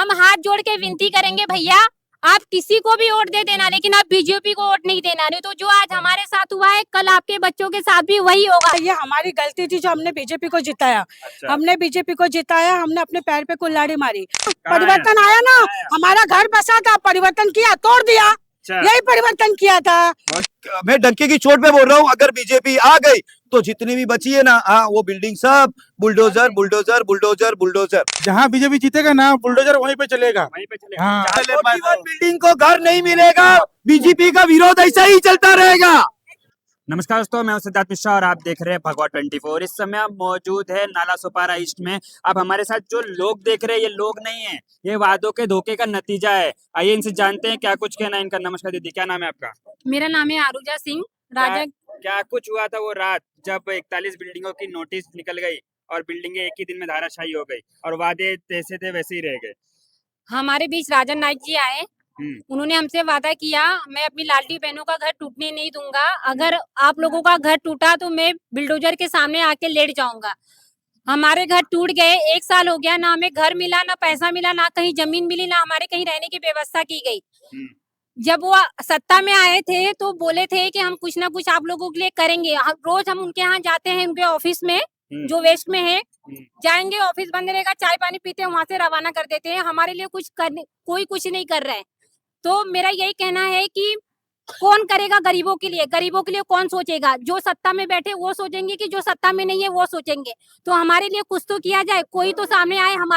हम हाथ जोड़ के विनती करेंगे भैया, आप किसी को भी वोट दे देना, लेकिन आप बीजेपी को वोट नहीं देना। नहीं तो जो आज हमारे साथ हुआ है, कल आपके बच्चों के साथ भी वही होगा। ये हमारी गलती थी जो हमने बीजेपी को जिताया। अच्छा। हमने बीजेपी को जिताया, हमने अपने पैर पे कुल्हाड़ी मारी। कहाँ परिवर्तन आया ना, हमारा घर बसा था, परिवर्तन किया, तोड़ दिया। अच्छा। यही परिवर्तन किया था। मैं डंके की चोट पे बोल रहा हूँ, अगर बीजेपी आ गई तो जितनी भी बची है ना, वो बिल्डिंग सब बुलडोजर बुलडोजर बुलडोजर बुलडोजर। जहाँ बीजेपी जीतेगा ना, बुलडोजर वहीं पे चलेगा। वहीं पे चले। हाँ। बिल्डिंग को घर नहीं मिलेगा, बीजेपी का विरोध ऐसा ही चलता रहेगा। नमस्कार दोस्तों, मैं हूं सिद्धार्थ मिश्रा और आप देख रहे हैं भगवा 24। इस समय आप मौजूद है नाला सुपारा ईस्ट में। आप हमारे साथ जो लोग देख रहे हैं, ये लोग नहीं है, ये वादों के धोखे का नतीजा है। आइए इनसे जानते हैं क्या कुछ कहना है इनका। नमस्कार दीदी, क्या नाम है आपका? मेरा नाम है आरूजा सिंह। राजा क्या कुछ हुआ था वो रात जब 41 बिल्डिंगों की नोटिस निकल गई और बिल्डिंगें एक ही दिन में धाराशायी हो गई और वादे जैसे थे वैसे ही रह गए? हमारे बीच राजन नाइक जी आए, उन्होंने हमसे वादा किया, मैं अपनी लाडली बहनों का घर टूटने नहीं दूंगा। अगर आप लोगों का घर टूटा तो मैं बिल्डोजर के सामने आके लेट जाऊंगा। हमारे घर टूट गए, 1 साल हो गया, ना हमें घर मिला, ना पैसा मिला, ना कहीं जमीन मिली, ना हमारे कहीं रहने की व्यवस्था की गई। जब वो सत्ता में आए थे तो बोले थे कि हम कुछ ना कुछ आप लोगों के लिए करेंगे। रोज हम उनके यहाँ जाते हैं, उनके ऑफिस में जो वेस्ट में है, जाएंगे, ऑफिस बंद रहेगा, चाय पानी पीते हैं, वहां से रवाना कर देते हैं। हमारे लिए कोई कुछ नहीं कर रहा है। तो मेरा यही कहना है कि कौन करेगा गरीबों के लिए? गरीबों के लिए कौन सोचेगा? जो सत्ता में बैठे वो सोचेंगे कि जो सत्ता में नहीं है वो सोचेंगे? तो हमारे लिए कुछ तो किया जाए, कोई तो सामने आए, हम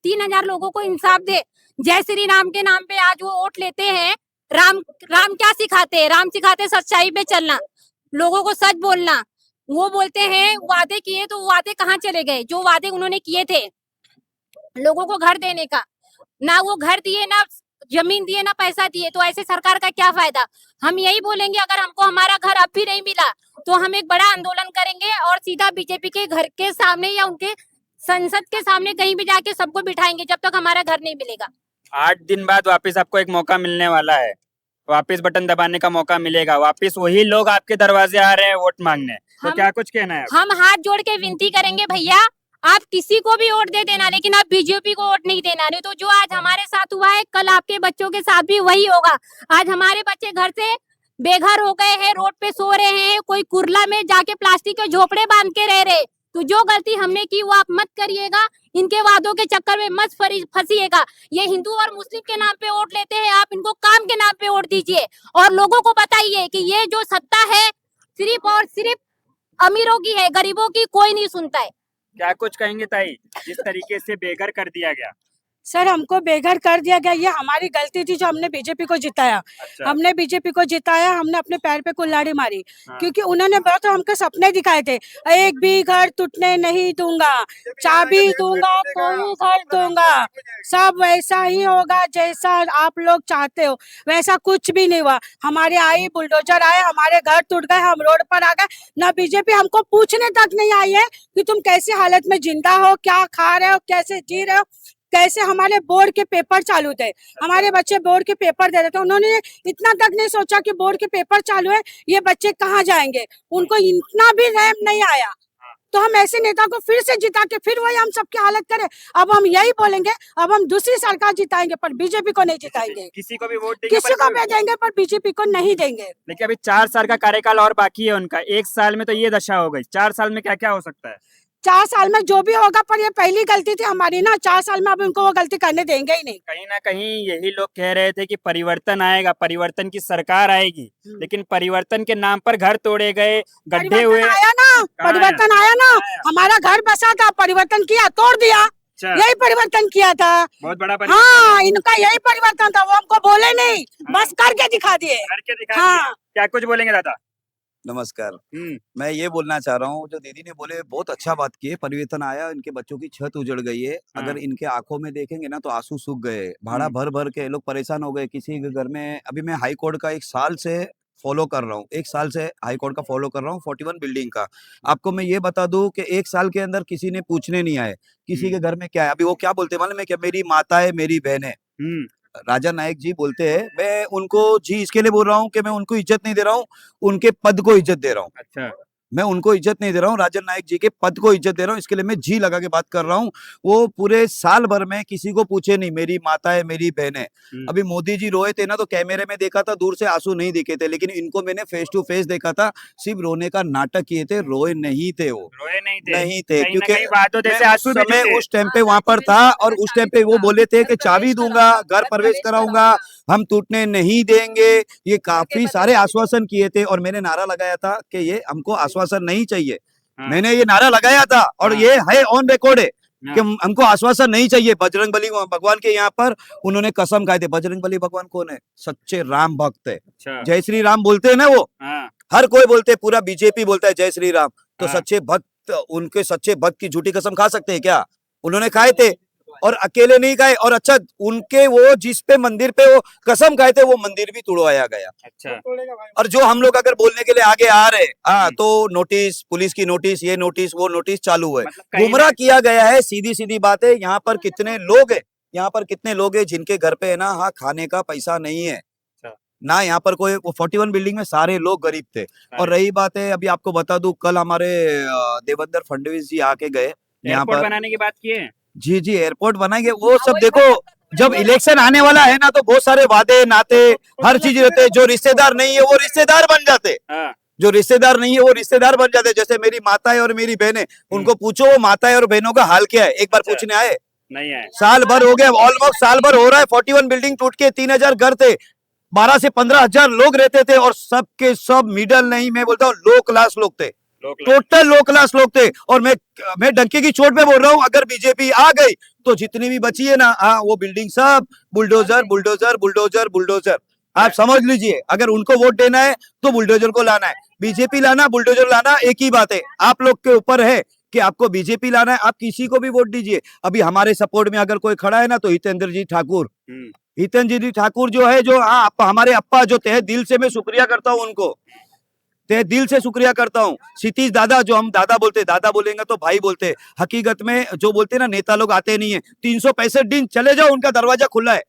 3000 लोगों को इंसाफ दे। जय श्री राम के नाम पे आज वो वोट लेते हैं। राम क्या सिखाते हैं? राम सिखाते हैं सच्चाई पे चलना, लोगों को सच बोलना। वो बोलते हैं वादे किए, तो वादे कहाँ चले गए? जो वादे उन्होंने किए थे लोगों को घर देने का, ना वो घर दिए, ना जमीन दिए, ना पैसा दिए, तो ऐसे सरकार का क्या फायदा? हम यही बोलेंगे, अगर हमको हमारा घर अब भी नहीं मिला तो हम एक बड़ा आंदोलन करेंगे और सीधा बीजेपी के घर के सामने या उनके संसद के सामने कहीं भी जाके सबको बिठाएंगे जब तक हमारा घर नहीं मिलेगा। 8 दिन बाद वापस आपको एक मौका मिलने वाला है, वापस बटन दबाने का मौका मिलेगा, वापस वही लोग आपके दरवाजे आ रहे हैं वोट मांगने। तो क्या कुछ कहना है? हम हाथ जोड़ के विनती करेंगे भैया, आप किसी को भी वोट दे देना, लेकिन आप बीजेपी को वोट नहीं देना। नहीं तो जो आज हमारे साथ हुआ है, कल आपके बच्चों के साथ भी वही होगा। आज हमारे बच्चे घर से बेघर हो गए हैं, रोड पे सो रहे हैं, कोई कुरला में जाके प्लास्टिक के झोपड़े बांध के रह रहे। तो जो गलती हमने की वो आप मत करिएगा, इनके वादों के चक्कर में मत फंसिएगा। ये हिंदू और मुस्लिम के नाम पे वोट लेते हैं, आप इनको काम के नाम पे वोट दीजिए और लोगों को बताइए कि ये जो सत्ता है सिर्फ और सिर्फ अमीरों की है, गरीबों की कोई नहीं सुनता है। क्या कुछ कहेंगे ताई, जिस तरीके से बेघर कर दिया गया? सर, हमको बेघर कर दिया गया, ये हमारी गलती थी जो हमने बीजेपी को जिताया। अच्छा। हमने बीजेपी को जिताया, हमने अपने पैर पे कुल्हाड़ी मारी। क्योंकि उन्होंने बहुत हमको सपने दिखाए थे, एक भी घर टूटने नहीं दूंगा, चाबी दूंगा, कोई घर दूंगा, सब वैसा ही होगा जैसा आप लोग चाहते हो। वैसा कुछ भी नहीं हुआ। हमारे आई बुलडोजर आए, हमारे घर टूट गए, हम रोड पर आ गए। ना बीजेपी हमको पूछने तक नहीं आई है कि तुम कैसी हालत में जिंदा हो, क्या खा रहे हो, कैसे जी रहे हो। कैसे हमारे बोर्ड के पेपर चालू थे, हमारे बच्चे बोर्ड के पेपर दे रहे थे, उन्होंने इतना तक नहीं सोचा कि बोर्ड के पेपर चालू है, ये बच्चे कहाँ जाएंगे। उनको इतना भी रहम नहीं आया। तो हम ऐसे नेता को फिर से जिता के फिर वही हम सबकी हालत करें? अब हम यही बोलेंगे, अब हम दूसरी सरकार जिताएंगे पर बीजेपी को नहीं जिताएंगे। किसी को भी वोट देंगे, किसी को भी देंगे पर बीजेपी को नहीं देंगे। लेकिन अभी 4 साल का कार्यकाल और बाकी है उनका। 1 साल में तो ये दशा हो गई, 4 साल में क्या क्या हो सकता है? 4 साल में जो भी होगा, पर ये पहली गलती थी हमारी ना। 4 साल में अब उनको वो गलती करने देंगे ही नहीं। कहीं ना कहीं यही लोग कह रहे थे कि परिवर्तन आएगा, परिवर्तन की सरकार आएगी, लेकिन परिवर्तन के नाम पर घर तोड़े गए, गड्ढे हुए। आया ना, परिवर्तन आया ना, हमारा घर बसा था, परिवर्तन किया, तोड़ दिया। यही परिवर्तन किया था, बहुत बड़ा परिवर्तन। हाँ, इनका यही परिवर्तन था, वो हमको बोले नहीं, बस करके दिखा दिए। करके दिखा हाँ। दिया। क्या कुछ बोलेंगे दादा? नमस्कार। मैं ये बोलना चाह रहा हूँ, जो दीदी ने बोले बहुत अच्छा बात की है। परिवर्तन आया, इनके बच्चों की छत उजड़ गई है। अगर इनके आंखों में देखेंगे ना तो आंसू सूख गए, भाड़ा भर भर के लोग परेशान हो गए। किसी के घर में, अभी मैं हाई कोर्ट का 1 साल से फॉलो कर रहा हूँ, 1 साल से हाई कोर्ट का फॉलो कर रहा हूँ, 41 बिल्डिंग का। आपको मैं ये बता दूं कि 1 साल के अंदर किसी ने पूछने नहीं आए किसी के घर में क्या है। अभी वो क्या बोलते हैं मालूम है? क्या मेरी माता है, मेरी बहन है। राजा नायक जी बोलते हैं, मैं उनको जी इसके लिए बोल रहा हूँ कि मैं उनको इज्जत नहीं दे रहा हूँ, उनके पद को इज्जत दे रहा हूँ। अच्छा। मैं उनको इज्जत नहीं दे रहा हूँ, राजन नायक जी के पद को इज्जत दे रहा हूँ, इसके लिए मैं जी लगा के बात कर रहा हूँ। वो पूरे साल भर में किसी को पूछे नहीं, मेरी माता है, मेरी बहन है। अभी मोदी जी रोए थे ना, तो कैमरे में देखा था, दूर से आंसू नहीं दिखे थे, लेकिन इनको मैंने फेस टू फेस देखा था, सिर्फ रोने का नाटक किए थे, रोए नहीं थे वो, रोए नहीं थे, नहीं थे, कहीं ना क्योंकि कहीं बातों जैसे मैं आंसू भी समय थे। उस टाइम पे वहां पर था, और उस टाइम पे वो बोले थे कि चाबी दूंगा, घर प्रवेश कराऊंगा, हम टूटने नहीं देंगे, ये काफी सारे आश्वासन किए थे, और मैंने नारा लगाया था कि ये हमको आश्वासन नहीं चाहिए। हाँ। मैंने ये नारा लगाया था, और हाँ। ये है ऑन रिकॉर्ड है कि हाँ। हमको आश्वासन नहीं चाहिए। बजरंग बली भगवान के यहाँ पर उन्होंने कसम खाई थी। बजरंग बली भगवान कौन है? सच्चे राम भक्त है, अच्छा। जय श्री राम बोलते हैं ना वो, हाँ। हर कोई बोलते हैं, पूरा बीजेपी बोलता है जय श्री राम। तो हाँ। सच्चे भक्त, उनके सच्चे भक्त की झूठी कसम खा सकते हैं क्या? उन्होंने खाए थे, और अकेले नहीं खाए। और अच्छा, उनके वो जिस पे मंदिर पे वो कसम खाए थे, वो मंदिर भी तुड़वाया गया। अच्छा। और जो हम लोग अगर बोलने के लिए आगे आ रहे, हाँ, तो नोटिस, पुलिस की नोटिस, ये नोटिस, वो नोटिस चालू है, मतलब कहीं गुमराह ना- किया गया है। सीधी सीधी बात है। यहाँ पर कितने लोग हैं, यहाँ पर कितने लोग हैं जिनके घर पे है ना, हाँ, खाने का पैसा नहीं है अच्छा। ना। यहाँ पर कोई 41 बिल्डिंग में सारे लोग गरीब थे। और रही बात है, अभी आपको बता दूं, कल हमारे देवेंद्र फडणवीस जी आके गए यहाँ एयरपोर्ट पर। बनाने की बात की है। जी जी, एयरपोर्ट बनाएंगे, वो सब देखो, जब इलेक्शन आने वाला है ना, तो बहुत सारे वादे नाते हर चीज रहते हैं। जो रिश्तेदार नहीं है वो रिश्तेदार बन जाते, हाँ। जो रिश्तेदार नहीं है वो रिश्तेदार बन जाते। जैसे मेरी माता है और मेरी बहन है, उनको पूछो वो माता है और बहनों का हाल क्या है, एक बार अच्छा। पूछने आए? नहीं है। साल भर हो गया, ऑलमोस्ट साल भर हो रहा है। 41 बिल्डिंग टूट के 3000 घर थे, 12 से 15 हजार लोग रहते थे, और सबके सब मिडल नहीं, मैं बोलता हूँ लो क्लास लोग थे, टोटल लो क्लास लोग थे। और मैं डंके की चोट पे बोल रहा हूँ, अगर बीजेपी आ गई तो जितनी भी बची है ना, हाँ, वो बिल्डिंग सब बुलडोजर बुलडोजर बुलडोजर बुलडोजर। आप समझ लीजिए, अगर उनको वोट देना है तो बुलडोजर को लाना है, बीजेपी लाना, बुलडोजर लाना, एक ही बात है। आप लोग के ऊपर है कि आपको बीजेपी लाना है, आप किसी को भी वोट दीजिए। अभी हमारे सपोर्ट में अगर कोई खड़ा है ना, तो हितेंद्र जी ठाकुर, हितेंद्र जी ठाकुर जो है, जो हाँ, हमारे अप्पा, जो तहे दिल से मैं शुक्रिया करता हूँ उनको, तहे दिल से शुक्रिया करता हूँ। क्षितिज दादा, जो हम दादा बोलते, दादा बोलेंगे तो भाई बोलते, हकीकत में जो बोलते हैं ना, नेता लोग आते नहीं है। 365 दिन चले जाओ, उनका दरवाजा खुला है।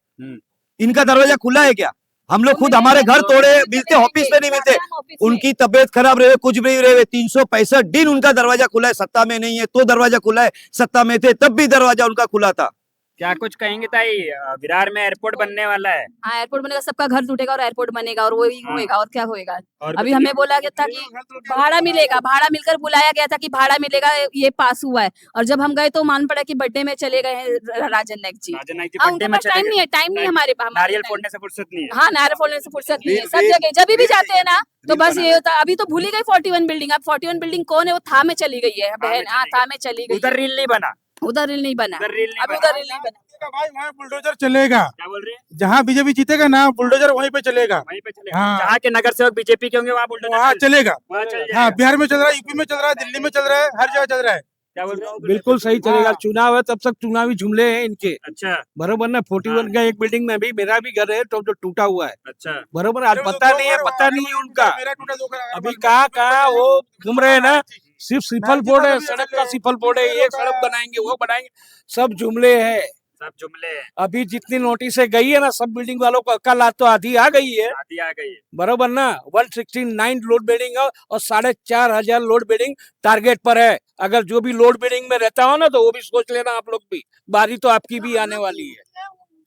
इनका दरवाजा खुला है क्या? हम लोग खुद हमारे घर तोड़े, मिलते ऑफिस में नहीं मिलते, उनकी तबीयत खराब रहे, कुछ भी रहे, 365 दिन उनका दरवाजा खुला है। सत्ता में नहीं है तो दरवाजा खुला है, सत्ता में थे तब भी दरवाजा उनका खुला था। क्या कुछ कहेंगे ताई? विरार में एयरपोर्ट बनने वाला है। हाँ, एयरपोर्ट बनेगा, सबका घर टूटेगा और एयरपोर्ट बनेगा, और वही हाँ। होएगा, और क्या होएगा। और अभी कुछ हमें बोला गया था कि भाड़ा मिलेगा, भाड़ा मिलकर बुलाया गया था कि भाड़ा मिलेगा, ये पास हुआ है। और जब हम गए तो मान पड़ा कि बर्थडे में चले गए हैं राजन नायक जी। राजन नायक जी हाँ, बर्थडे उनके में पास चले टाइम गए। नहीं है, टाइम नहीं है हमारे पास। नारियल फोड़ने से फुर्सत नहीं है। हाँ, नारियल फोड़ने से फुर्सत नहीं है, सब रील- जगह जब भी जाते हैं ना, तो रील बस बना ये होता। अभी तो भूल ही गई 41 बिल्डिंग। अब 41 बिल्डिंग कौन है? वो था में चली गई है बहन। हाँ, था में चली गई, उधर रील नहीं बना, उधर रील नहीं बना, उधर रील नहीं अभी बना। उधर रील नहीं बना। भाई वहाँ बुलडोजर चलेगा, क्या बोल रहे हैं? जहाँ बीजेपी जीतेगा ना, बुलडोजर वहीं पे चलेगा। वहीं पे चलेगा। हाँ। जहाँ के नगर सेवक बीजेपी के होंगे वहाँ बुलडोजर वहाँ चलेगा। वहाँ चल हाँ, जाएगा। बिहार में चल रहा है, यूपी में चल रहा है, दिल्ली में चल रहा है, हर जगह चल रहा है। क्या बोल रहे हो? बिल्कुल सही चलेगा। हाँ। चुनाव है तब तक चुनावी जुमले हैं इनके, अच्छा। बरोबर ना। 41 का एक बिल्डिंग में भी मेरा भी घर है, तो जो टूटा हुआ है, अच्छा। बरोबर। आज पता नहीं है उनका। मेरा टूटा, दो का अभी कहाँ वो घूम रहे हैं ना, सिर्फ सिफल बोर्ड है, सड़क का सिफल बोर्ड है, ये सड़क बनाएंगे, वो बनाएंगे, सब जुमले है। सब जुमले हैं। अभी जितनी नोटिसें गई है ना सब बिल्डिंग वालों को, कल आज तो आधी आ गई है, आधी आ गई है। बरोबर ना। 169 लोड बेडिंग है और 4500 लोड बेडिंग टारगेट पर है। अगर जो भी लोड बेडिंग में रहता हो ना, तो वो भी सोच लेना आप लोग भी, बारी तो आपकी भी आने वाली है।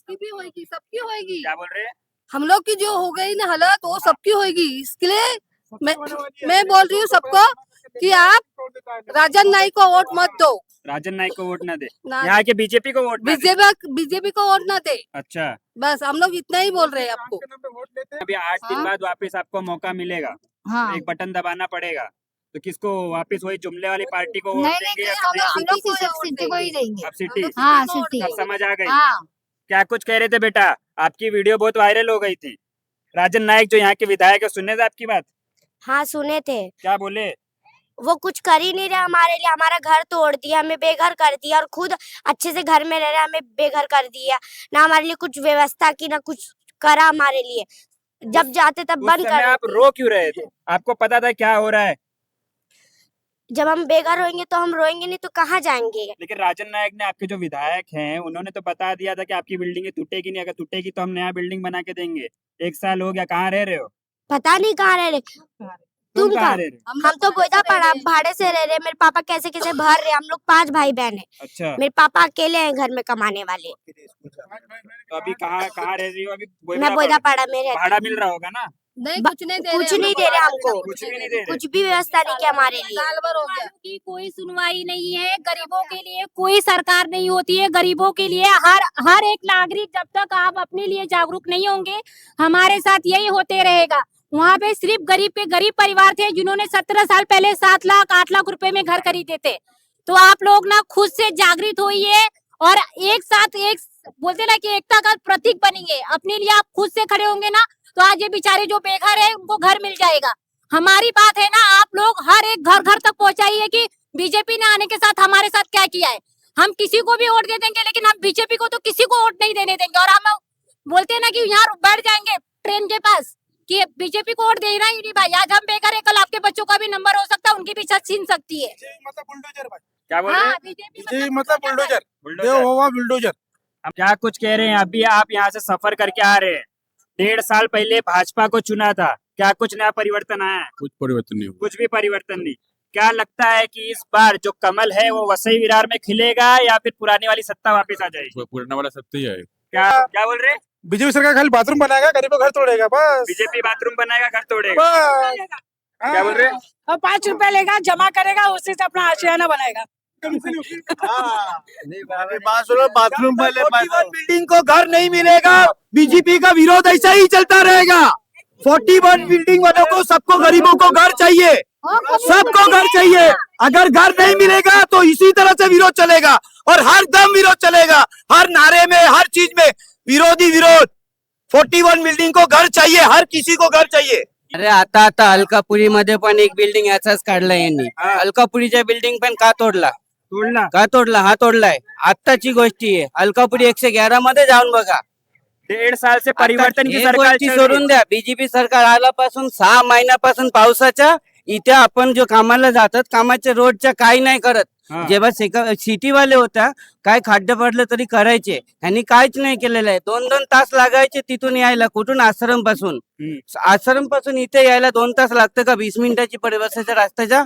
की भी होगी, सबकी होगी। क्या बोल रहे हैं? हम लोग की जो हो गई ना हालत, वो सबकी होगी। इसके लिए मैं बोल रही हूँ सबको कि आप राजन नायक को वोट मत दो, राजन नायक को वोट ना दे, ना यहाँ के बीजेपी को वोट ना दे। बीजेपी को वोट ना दे। अच्छा। बस हम लोग इतना ही बोल रहे हैं आपको। अभी 8 दिन हाँ। बाद वापस आपको मौका मिलेगा, हाँ, एक बटन दबाना पड़ेगा, तो किसको वापस वही जुमले वाली पार्टी को वोट नहीं देंगे या हम सिटी? लोग को सिर्फ सिटी को ही देंगे। अब सिटी हाँ, सिटी। अब समझ आ गई। हाँ, क्या कुछ कह रहे थे बेटा? आपकी वीडियो बहुत वायरल हो गई थी। राजन नायक जो यहाँ के विधायक है, सुनने थे आपकी बात? हाँ सुने थे। क्या बोले? वो कुछ कर ही नहीं रहे हमारे लिए, हमारा घर तोड़ दिया, हमें बेघर कर दिया, और खुद अच्छे से घर में रह रहे हमें बेघर कर दिया। ना हमारे लिए कुछ व्यवस्था की, ना कुछ करा हमारे लिए। जब जाते तब उस बंद समय कर आप देते। रो क्यों रहे थे? आपको पता था क्या हो रहा है? जब हम बेघर होंगे तो हम रोएंगे नहीं तो कहाँ जाएंगे। लेकिन राजन नायक ने, आपके जो विधायक हैं, उन्होंने तो बता दिया था कि आपकी बिल्डिंग टूटेगी नहीं, अगर टूटेगी तो हम नया बिल्डिंग बना के देंगे। 1 साल हो गया, कहाँ रह रहे हो? पता नहीं कहाँ रह रहे। तुम तुम कहाँ कहाँ? रह रहे हो? हम तो बोईदा पड़ा भाड़े से रह रहे, मेरे पापा कैसे कैसे भर रहे, हम लोग 5 भाई बहन है, अच्छा, मेरे पापा अकेले हैं घर में कमाने वाले। तो अभी कहाँ कहाँ रह रही हो अभी? मैं बोईदा पड़ा में रहती भाड़ा मिल रहा होगा ना? नहीं कुछ नहीं दे रहे कुछ नहीं दे रहे हमको, कुछ भी नहीं दे रहे। कुछ भी व्यवस्था नहीं किया हमारे लिए। साल भर हो गया। की कोई सुनवाई नहीं है, गरीबों के लिए कोई सरकार नहीं होती है। गरीबों के लिए हर एक नागरिक, जब तक आप अपने लिए जागरूक नहीं होंगे, हमारे साथ यही होते रहेगा। वहाँ पे सिर्फ गरीब के गरीब परिवार थे जिन्होंने 17 साल पहले 7 लाख 8 लाख रुपए में घर खरीदे थे। तो आप लोग ना खुद से जागृत होइए और एक साथ एक बोलते ना कि एकता का प्रतीक बनेंगे। अपने लिए आप खुद से खड़े होंगे ना, तो आज ये बेचारे जो बेघर है उनको घर मिल जाएगा। हमारी बात है ना, आप लोग हर एक घर घर तक पहुंचाइए कि बीजेपी ने आने के साथ हमारे साथ क्या किया है। हम किसी को भी वोट दे देंगे, लेकिन हम बीजेपी को तो किसी को वोट नहीं देने देंगे। और हम बोलते हैं ना कि यहाँ बैठ जाएंगे ट्रेन के पास कि बीजेपी को वोट देना ही नहीं भाई। आज हम बेघर है, कल आपके बच्चों का भी नंबर हो सकता है, उनकी भी छत छीन सकती है। मतलब बुलडोजर भाई, क्या बोल रहे हाँ, हैं? बीजेपी मतलब बुलडोजर, बुलडोजर। ये हुआ बुलडोजर। अब क्या कुछ कह रहे हैं? अभी आप यहाँ से सफर करके आ रहे हैं, 1.5 साल पहले भाजपा को चुना था, क्या कुछ नया परिवर्तन आया है? कुछ परिवर्तन नहीं हुआ। कुछ भी परिवर्तन नहीं। क्या लगता है कि इस बार जो कमल है वो वसई विरार में खिलेगा या फिर पुरानी वाली सत्ता वापस आ जाएगी? पुराना वाला सब ही है। क्या क्या बोल रहे हैं? बीजेपी सरकार खाली बाथरूम बनाएगा, गरीबों का घर तोड़ेगा बस। बीजेपी बाथरूम बनाएगा, घर तोड़ेगा। बस। क्या बोल रहे हैं? और 5 रुपए लेगा, जमा करेगा, उसी से अपना आशियाना बनाएगा। बाथरूम पहले बिल्डिंग को घर नहीं मिलेगा, बीजेपी का विरोध ऐसा ही चलता रहेगा। 41 बिल्डिंग वालों को, सबको गरीबों को घर चाहिए, सबको घर चाहिए। अगर घर नहीं मिलेगा तो इसी तरह से विरोध चलेगा और हर दम विरोध चलेगा, हर नारे में, हर चीज में विरोधी विरोध। 41 बिल्डिंग को घर चाहिए, हर किसी को घर चाहिए। अरे आता अलकापुरी मध्ये पण एक बिल्डिंग याचाच काढला यांनी. अलकापुरीच्या बिल्डिंग पण का तोडला हा तोडलाय. आत्ताची गोष्टी आहे. अलकापुरी 111 मध्ये जाऊन बघा. 1.5 साल से परिवर्तन की हे सरकार गोष्टी चल रही है। सोडून द्या. बीजेपी सरकार आल्यापासून 6 महिन्यापासून पावसाच्या इथे आपण जो कामाला जातात, कामाच्या रोडच्या काही नाही करत. हाँ. जेव्हा सिटीवाले होता, काय खड्डे पडले तरी करायचे. ह्यांनी काहीच नाही केलेलं आहे. 2-2 तास लागायचे तिथून यायला, कुठून आश्रम पासून इथे यायला 2 तास लागतं का 20 मिनिटाची परिवर्तनाच्या रस्त्याच्या?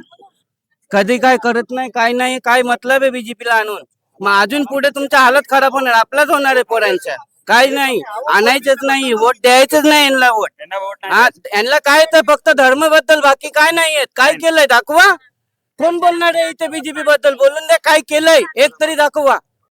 कधी काय करत नाही, काय नाही. काय मतलब आहे बीजेपीला आणून? मग अजून पुढे तुमच्या हालत खराब होणार, आपलाच होणार आहे पोरांच्या. काही नाही, आणायचंच नाही, वोट द्यायचंच नाही यांना वोट. त्यांना वोट नाही हा, यांना काय तर फक्त धर्म बद्दल, बाकी काय नाहीये. काय केलंय दाखवा. कोण बोलणार आहे इथे बीजेपी बद्दल? बोलून द्या काय केलंय, एक तरी दाखवा.